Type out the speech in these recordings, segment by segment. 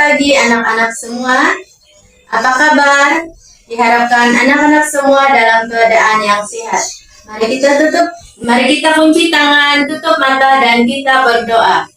pagi anak-anak semua. Apa kabar? Diharapkan anak-anak semua dalam keadaan yang sehat. Mari kita kunci tangan, tutup mata dan kita berdoa.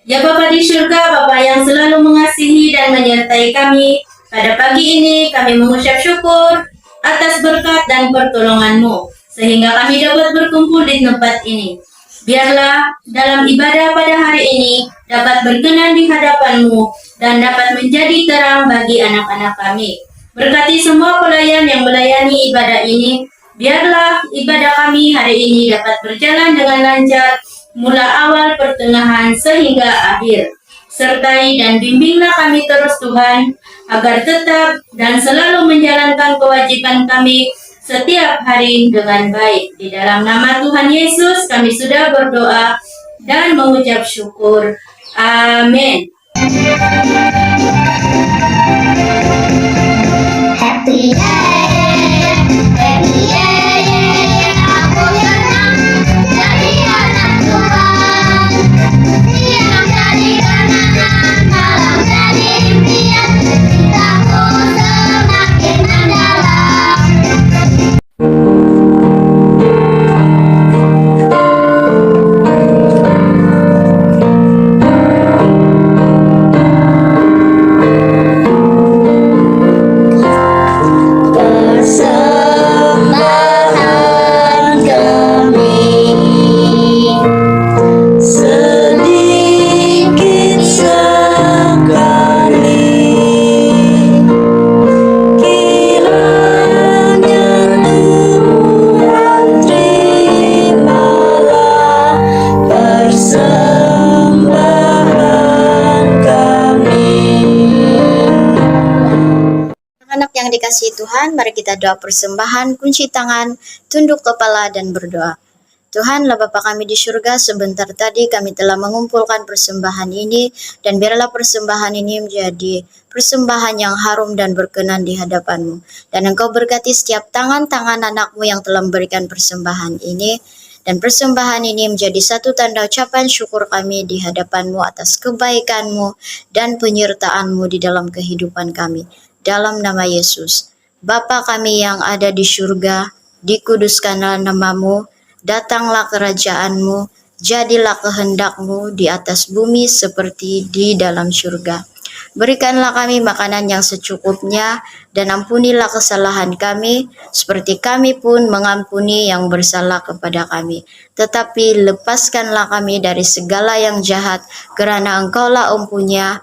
Ya Bapa di surga, Bapa yang selalu mengasihi dan menyertai kami, pada pagi ini kami mengucap syukur atas berkat dan pertolongan-Mu, sehingga kami dapat berkumpul di tempat ini. Biarlah dalam ibadah pada hari ini dapat berkenan di hadapan-Mu dan dapat menjadi terang bagi anak-anak kami. Berkati semua pelayan yang melayani ibadah ini. Biarlah ibadah kami hari ini dapat berjalan dengan lancar, mula awal, pertengahan, sehingga akhir. Sertai dan bimbinglah kami terus Tuhan, agar tetap dan selalu menjalankan kewajiban kami setiap hari dengan baik. Di dalam nama Tuhan Yesus kami sudah berdoa dan mengucap syukur. Amin. Happy day, aku senang jadi anak Tuhan. Siang jadi kenangan, malam jadi impian, cintaku semakin mendalam. Persembahan kami sedikit sekali, kiranya Tuhan terimalah persembahan kami. Anak yang dikasihi Tuhan, mari kita doa persembahan, kunci tangan, tunduk kepala dan berdoa. Tuhanlah Bapa kami di surga, sebentar tadi kami telah mengumpulkan persembahan ini, dan biarlah persembahan ini menjadi persembahan yang harum dan berkenan di hadapan-Mu. Dan Engkau berkati setiap tangan-tangan anak-Mu yang telah memberikan persembahan ini, dan persembahan ini menjadi satu tanda ucapan syukur kami di hadapan-Mu atas kebaikan-Mu dan penyertaan-Mu di dalam kehidupan kami. Dalam nama Yesus, Bapa kami yang ada di surga, dikuduskanlah nama-Mu, datanglah kerajaan-Mu, jadilah kehendak-Mu di atas bumi seperti di dalam surga. Berikanlah kami makanan yang secukupnya, dan ampunilah kesalahan kami, seperti kami pun mengampuni yang bersalah kepada kami. Tetapi lepaskanlah kami dari segala yang jahat, karena Engkaulah empunya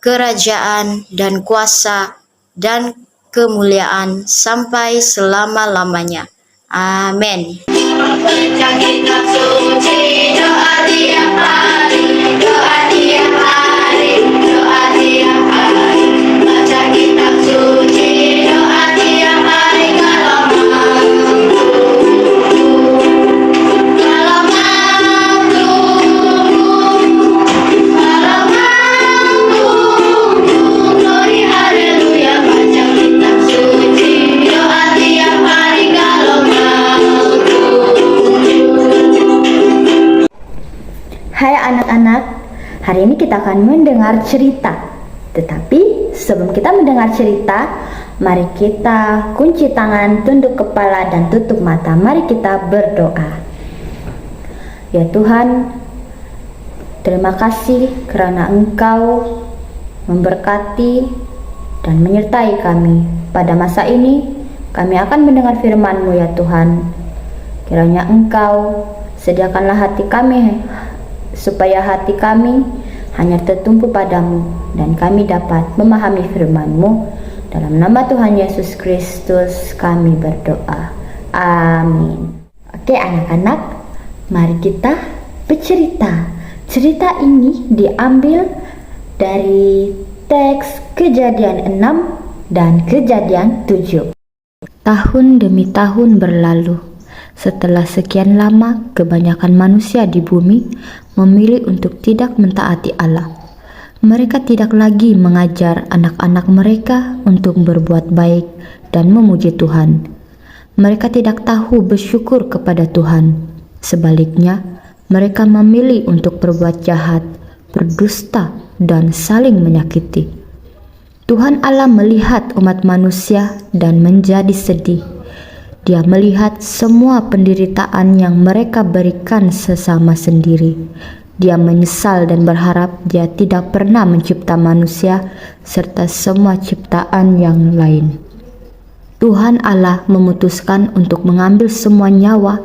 kerajaan dan kuasa dan kemuliaan sampai selama-lamanya. Amin. Baca kitab suci, doa tiap hari, doa tiap hari, doa tiap hari. Baca kitab suci, doa tiap hari, kalau glory haleluya. Baca kitab suci, doa tiap hari, kalau Hai anak-anak, hari ini kita akan mendengar cerita. Tetapi sebelum kita mendengar cerita, mari kita kunci tangan, tunduk kepala dan tutup mata. Mari kita berdoa. Ya Tuhan, terima kasih karena Engkau memberkati dan menyertai kami. Pada masa ini, kami akan mendengar firman-Mu ya Tuhan. Kiranya Engkau sediakanlah hati kami, supaya hati kami hanya tertumpu padamu, dan kami dapat memahami firman-Mu. Dalam nama Tuhan Yesus Kristus kami berdoa. Amin. Oke anak-anak, mari kita bercerita. Cerita ini diambil dari teks Kejadian 6 dan Kejadian 7. Tahun demi tahun berlalu. Setelah sekian lama, kebanyakan manusia di bumi memilih untuk tidak mentaati Allah. Mereka tidak lagi mengajar anak-anak mereka untuk berbuat baik dan memuji Tuhan. Mereka tidak tahu bersyukur kepada Tuhan. Sebaliknya, mereka memilih untuk berbuat jahat, berdusta, dan saling menyakiti. Tuhan Allah melihat umat manusia dan menjadi sedih. Dia melihat semua penderitaan yang mereka berikan sesama sendiri. Dia menyesal dan berharap Dia tidak pernah mencipta manusia serta semua ciptaan yang lain. Tuhan Allah memutuskan untuk mengambil semua nyawa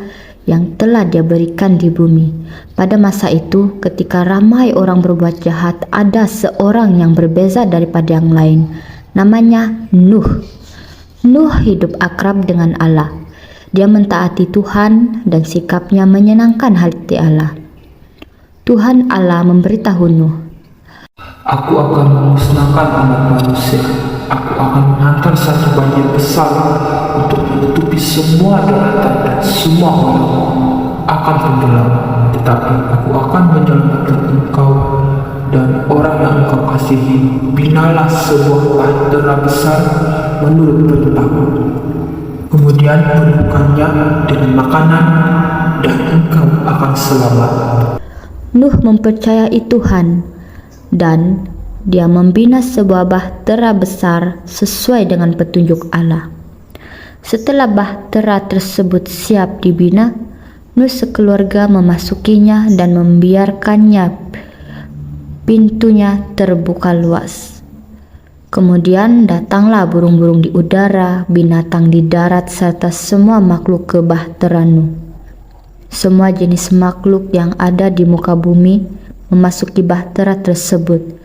yang telah Dia berikan di bumi. Pada masa itu, ketika ramai orang berbuat jahat, ada seorang yang berbeza daripada yang lain. Namanya Nuh. Nuh hidup akrab dengan Allah. Dia mentaati Tuhan dan sikapnya menyenangkan hati Allah. Tuhan Allah memberitahu Nuh, Aku akan memusnahkan anak manusia. Aku akan menghantar satu banjir besar untuk menutupi semua daratan dan semua orang akan tenggelam. Tetapi aku akan menyelamatkan engkau dan orang yang engkau kasihi. Binalah sebuah bahtera besar menurut perintahku. Kemudian penuhkannya dengan makanan dan engkau akan selamat. Nuh mempercayai Tuhan dan dia membina sebuah bahtera besar sesuai dengan petunjuk Allah. Setelah bahtera tersebut siap dibina, Nuh sekeluarga memasukinya dan membiarkannya pintunya terbuka luas. Kemudian datanglah burung-burung di udara, binatang di darat, serta semua makhluk ke bahtera Nuh. Semua jenis makhluk yang ada di muka bumi memasuki bahtera tersebut.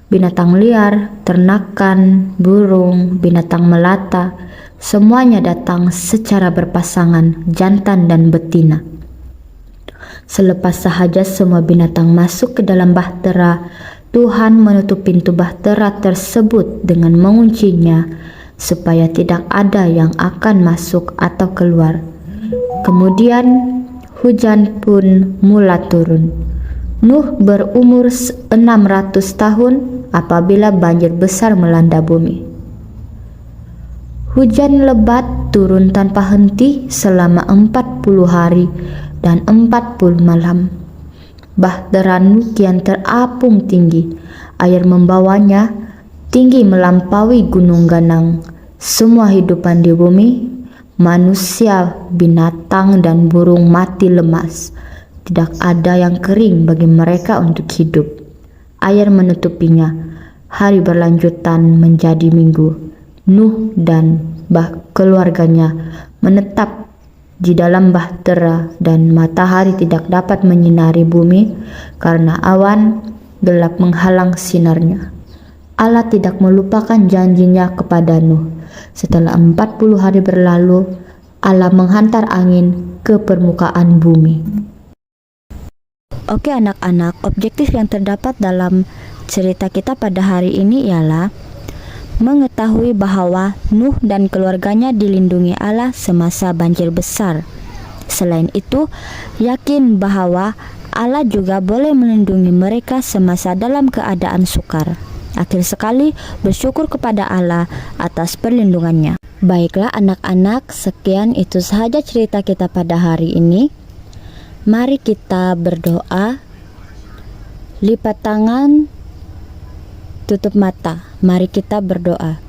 Binatang liar, ternakan, burung, binatang melata, semuanya datang secara berpasangan, jantan dan betina. Selepas sahaja semua binatang masuk ke dalam bahtera, Tuhan menutup pintu bahtera tersebut dengan menguncinya supaya tidak ada yang akan masuk atau keluar. Kemudian hujan pun mulai turun. Nuh berumur 600 tahun apabila banjir besar melanda bumi. Hujan lebat turun tanpa henti selama 40 hari dan 40 malam. Bahtera Nuh kian terapung tinggi. Air membawanya tinggi melampaui gunung ganang. Semua hidupan di bumi, manusia, binatang, dan burung mati lemas. Tidak ada yang kering bagi mereka untuk hidup. Air menutupinya. Hari berlanjutan menjadi minggu. Nuh dan keluarganya menetap di dalam bahtera dan matahari tidak dapat menyinari bumi karena awan gelap menghalang sinarnya. Allah tidak melupakan janjinya kepada Nuh. Setelah 40 hari berlalu, Allah menghantar angin ke permukaan bumi. Oke anak-anak, objektif yang terdapat dalam cerita kita pada hari ini ialah mengetahui bahwa Nuh dan keluarganya dilindungi Allah semasa banjir besar. Selain itu, yakin bahwa Allah juga boleh melindungi mereka semasa dalam keadaan sukar. Akhir sekali, bersyukur kepada Allah atas perlindungannya. Baiklah anak-anak, sekian itu sahaja cerita kita pada hari ini. Mari kita berdoa. Lipat tangan, tutup mata. Mari kita berdoa.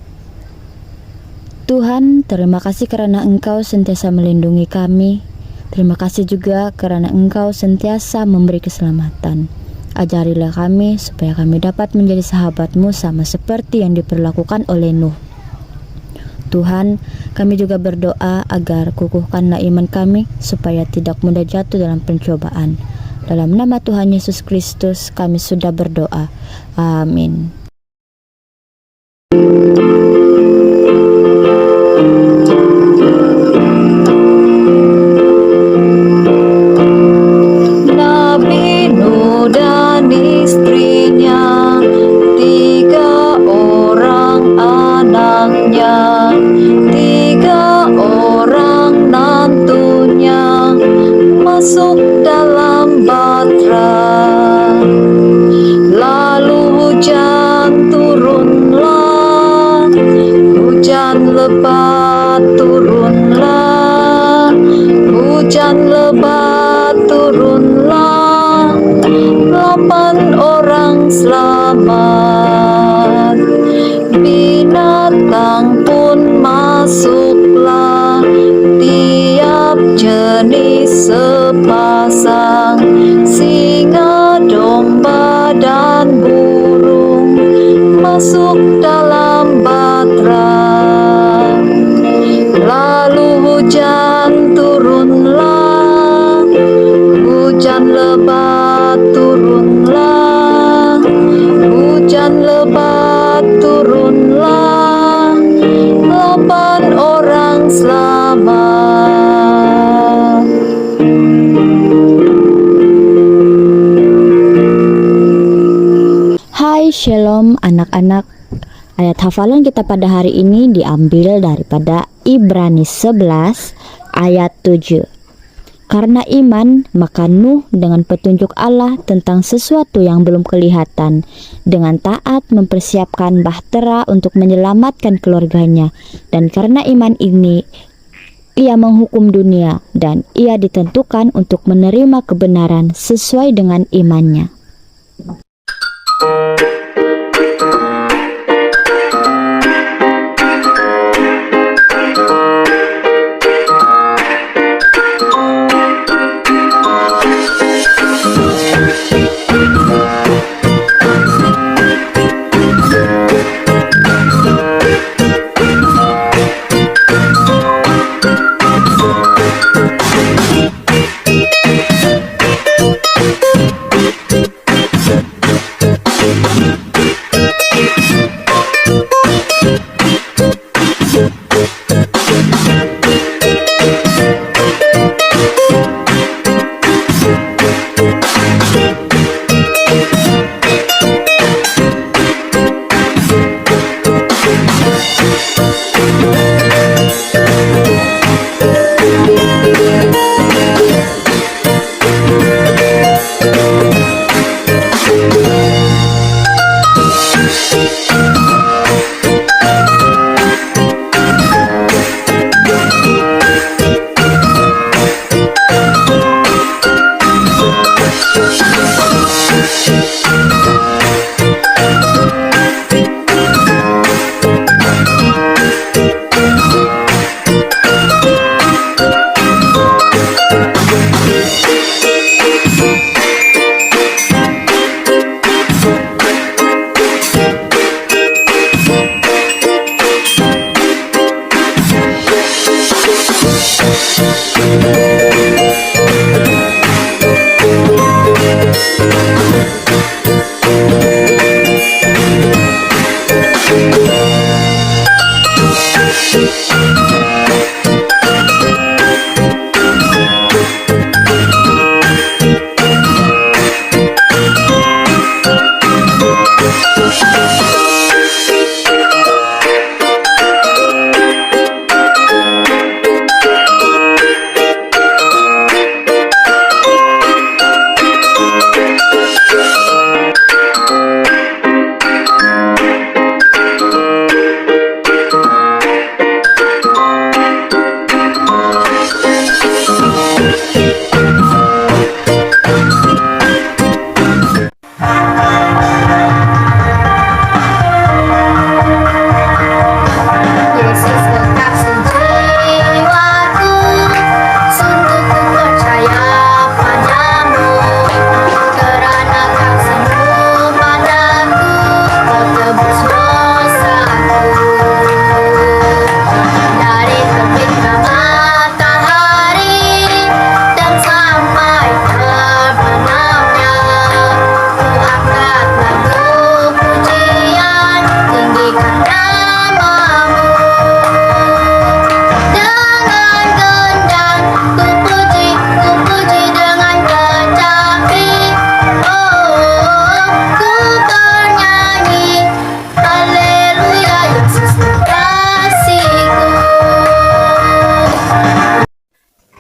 Tuhan, terima kasih karena Engkau sentiasa melindungi kami. Terima kasih juga karena Engkau sentiasa memberi keselamatan. Ajarilah kami supaya kami dapat menjadi sahabat-Mu sama seperti yang diperlakukan oleh Nuh. Tuhan, kami juga berdoa agar kukuhkanlah iman kami supaya tidak mudah jatuh dalam pencobaan. Dalam nama Tuhan Yesus Kristus kami sudah berdoa. Amin. Nabi Nuh dan istrinya, 3 orang anaknya, 3 orang nantunya masuk dalam bahtera. Lalu hujan turunlah, hujan lebat turunlah, hujan lebat turunlah. 8 orang selamat. selamat. Binatang pun masuklah, tiap jenis sepasang, singa, domba, dan burung masuk dalam batra. Lalu hujan turunlah, hujan lebat turunlah, hujan lebat turunlah, 8 orang selamat. Hai Shalom anak-anak. Ayat hafalan kita pada hari ini diambil daripada Ibrani 11 ayat 7. Karena iman, maka Nuh dengan petunjuk Allah tentang sesuatu yang belum kelihatan, dengan taat mempersiapkan bahtera untuk menyelamatkan keluarganya. Dan karena iman ini, ia menghukum dunia, dan ia ditentukan untuk menerima kebenaran sesuai dengan imannya.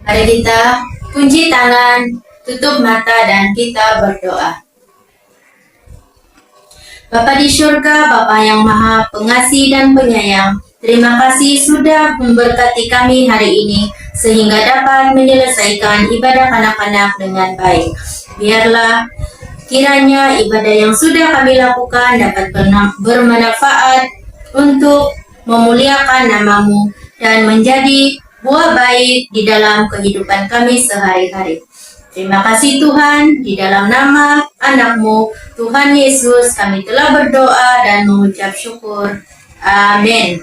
Mari kita kunci tangan, tutup mata, dan kita berdoa. Bapa di surga, Bapa yang maha pengasih dan penyayang, terima kasih sudah memberkati kami hari ini, sehingga dapat menyelesaikan ibadah anak-anak dengan baik. Biarlah Kiranya ibadah yang sudah kami lakukan dapat bermanfaat untuk memuliakan nama-Mu dan menjadi buah baik di dalam kehidupan kami sehari-hari. Terima kasih Tuhan, di dalam nama anak-Mu, Tuhan Yesus, kami telah berdoa dan mengucap syukur. Amin.